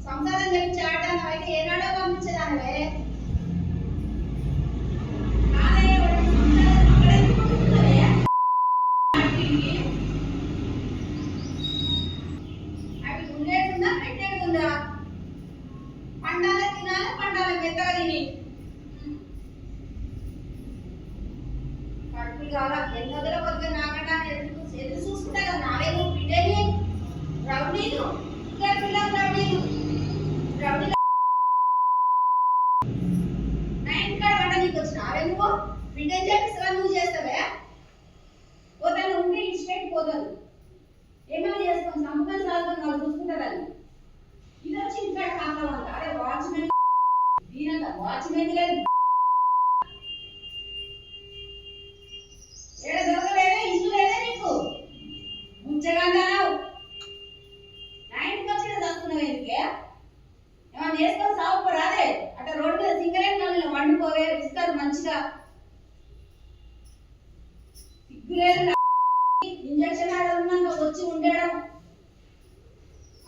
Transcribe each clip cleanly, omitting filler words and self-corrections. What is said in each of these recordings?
సంసారం చెప్పి ఆడడానికి అయితే ఏనాడో పంపించేదానివే. అవి ఉండేటుందా పెట్టేటుందా? పండాలి తినాలి, పండాలి మెత్తగా తిని కడుపులు కావాలా ఎన్నోదల కొద్దిగా నాకంటే ఎదురు చూసుకుంటా కదా. నావేమో బిడ్డని రౌడీలు, ఇద్దరు పిల్లలు రౌడీలు రౌడీలు నైన్ కాడ వంట నీకు వచ్చినావే నువ్వు. బిడ్డని చెప్పిస్తా నువ్వు చేస్తావే. పోతాను ఉంటే ఇచ్చిపెట్టి పోతాను. ఏమైనా చేస్తాం సంపూర్ణ సాధన వాళ్ళు చూసుకుంటారని. ఇది వచ్చి ఇంకా కారణం అంట. అరే వాచ్మెన్ దీనంత వాచ్మెన్ లేదు, ఏడ దొరకలేదే, ఇల్లు లేదే నీకు. ముంచగంటావు నా ఇంటికి వచ్చి చదువుతున్నావు ఎందుకే? ఏమన్నా చేసుకొని సాగుకోరాదే. అట్లా రోడ్డు మీద సిగరెట్ నల్లు వండుకోవే, ఇస్తారు మంచిగా. సిగ్గులేదు ఇంజక్షన్ ఆడున్నాక వచ్చి ఉండడం.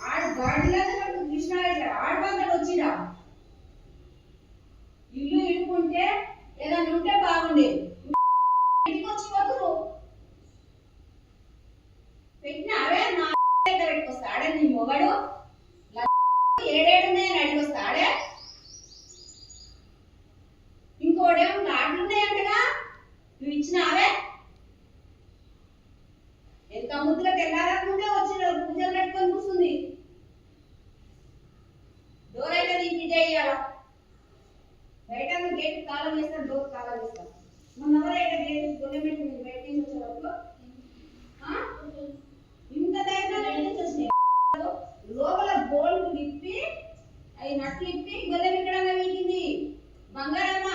ఆడు గాడిలా కృష్ణారెడ్డి ఆడబందడు వచ్చిరా. ఇల్లు ఇడుకుంటే ఏదైనా ఉంటే బాగుండేది. ఇంటికి వచ్చి పోతురు పెట్టినావే. నా దగ్గర పెట్టుకొస్తాడే నీ మొగడు. ఏడేడున్నాయని అడిగొస్తాడే. ఇంకోడేమో నాట్లున్నాయంటగా నువ్వు ఇచ్చినావే. ఎంత ముద్దులకు వెళ్ళాలనుకుంటే వచ్చిన పూజలు పెట్టుకొని కూర్చుంది. డోర్ అయితే నీ బిడ్డ అయ్యాలా. బయట గేట్ తాళం వేస్తాను, డోర్ తాళం వేస్తాను. మొన్న ఎవరైతే గేట్ గొల్లెమెట్టి మీరు బయట నుంచి వచ్చే వరకు ఇంత ధైర్యం బయట నుంచి వచ్చినాయి. లోపల బోల్ట్ విప్పి అవి నట్లు ఇప్పి గొల్లెమెట్టడంగా వీకింది బంగారమ్మ.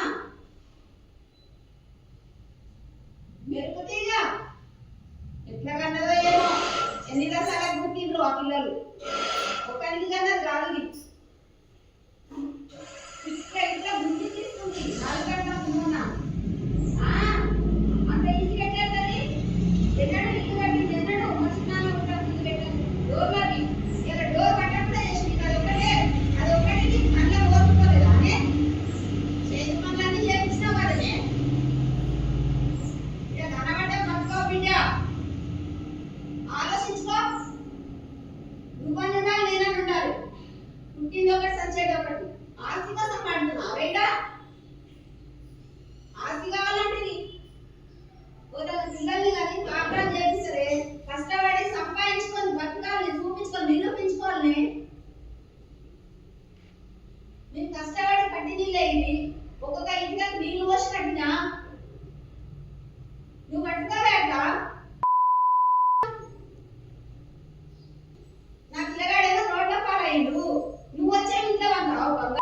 మెరుపుతీగా ఎట్లా కన్నదో ఏమో. ఎన్ని రకాలకు పుట్టిండ్రు ఆ పిల్లలు. ఒకరికి కన్నది రాదు. ఇట్లా ఇట్లా బుద్ధి తీసుకుంది. నాలుగంట ముందున్నా అంత ఈజీ పెట్టేది. ఎన్నడూ ఇల్లు కట్టింది, ఎన్నడూ మర్చినాలు ఇల్లు పెట్టాను. డోర్లోకి ఇలా డోర్ కట్టకుండా చేసింది. అది ఒక్కటికి అన్నీ ఓర్చుకోలేదు. అనే చేతి పనులన్నీ చేపించినా వాళ్ళనే. ఇక కనబడ్డా బతుకో బిడ్డ, ఆలోచించుకో. నువ్వని ఉండాలి, నేనని ఉండాలి. పుట్టింది ఒకటి, సచ్చేది ఒకటి. ఆస్తి కోసం పడుతున్నావు బయట. ఆస్తి కావాలంటే పిల్లల్ని కానీ కాపురం చేపిస్తారే. కష్టపడి సంపాదించుకొని బతకాలని చూపించుకొని నిరూపించుకోవాలని. నేను కష్టపడి కట్టి నీళ్ళు అయింది. ఒక్కొక్క ఇంటికి నీళ్లు పోసి కట్టినా నువ్వు పట్టుకోవే అట్లా. నా పిల్లగాడేమో రోడ్ల పాలయ్యిండు. నువ్వు వచ్చే ఇంట్లో అంటావు.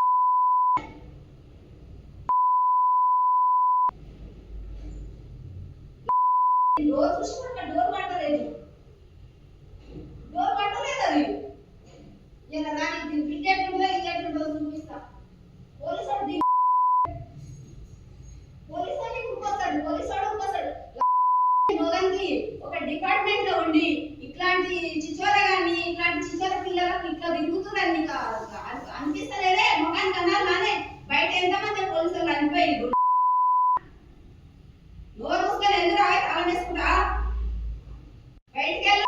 డోర్ చూసుకుంటా డోర్ పట్టలేదు. డోర్ పట్టలేదు అది. ఇలా రాని బిడ్డ ఎట్లుంటుందో ఇల్లు ఎట్లుంటుందో చూపిస్తా. Police ఇంకొస్తాడు, police ఇంకొస్తాడు. మొగంకి ఒక డిపార్ట్మెంట్ లో ఉండి ఇట్లాంటి చిచ్చోరగాన్ని, ఇట్లాంటి చిచ్చోర పిల్లలకు ఇట్లా దిగుతుందని అనిపిస్తలేదే. మొగానికి అన్నారు నానే. బయట ఎంతమంది పోలీసులు అనిపోయింది. నోరు మూసుకొని ఎందుకు రాయి తాళం వేసుకుంటా బయటికి వెళ్ళి.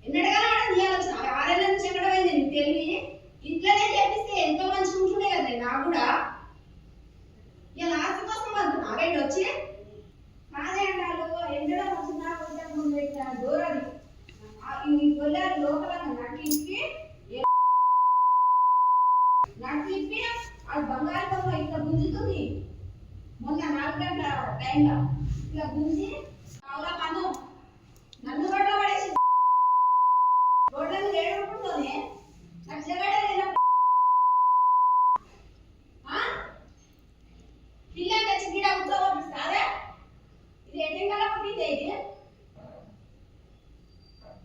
ఎన్నడగానే వాడు నీ ఆలోచన. 6 ఏళ్ళ నుంచి ఎక్కడ పోయింది నీకు తెలివి. ఇంట్లోనే చేపిస్తే ఎంతో మంచిగా ఉంటుండే కదా నాకు కూడా. ఇలా ఆస్తి కోసం అంటున్నా బయట వచ్చి కాదే అంటారు. ఎండడం వచ్చినా ముందు డోర్ అది ఈ గొల్లారు లోపల నట్లిప్పి అది బంగారు బొమ్మ ఇట్లా గుంజుతుంది. మొన్న 4 గంటల టైంలో ఇట్లా గుంజి కావులా పను నన్ను రోడ్లో పడేసి రోడ్లను ఏడుకుంటూనే అట్లా పిల్లలు తెచ్చి గిడ ఉద్యోగిస్తారే. ఇది ఎటెంకల పుట్టిందే. ఇది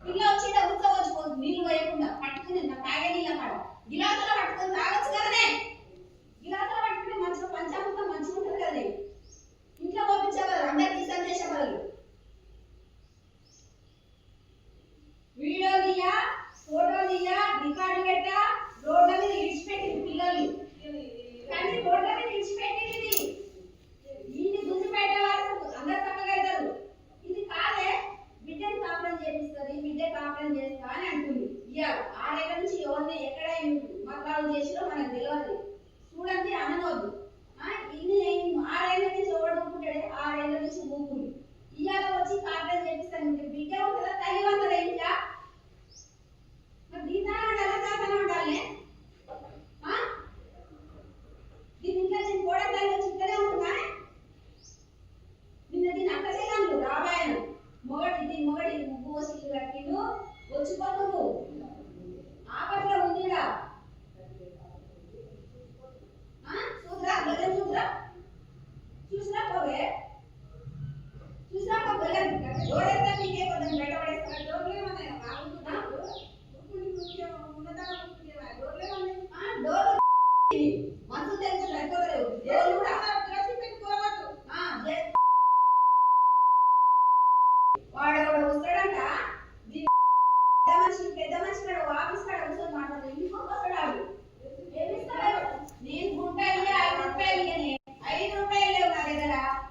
పిల్ల వచ్చి ఉద్యోగచ్చిపోతుంది. నీళ్ళు వేయకుండా పట్టుకుని నా తాగే నీళ్ళ కాడ గిలాసులో పట్టుకొని తాగొచ్చు కదనే. గిలాసులో పట్టుకుని మంచిగా పంచామృతం మంచిగా ఉంటుంది కదనే. ఇంట్లో పంపించే బదులు అందరికీ సందేశ బదులు వీడియో తీయ, ఫోటో తీయ, రికార్డు పెట్ట, రోడ్ల ఎవరెత్తారు నీ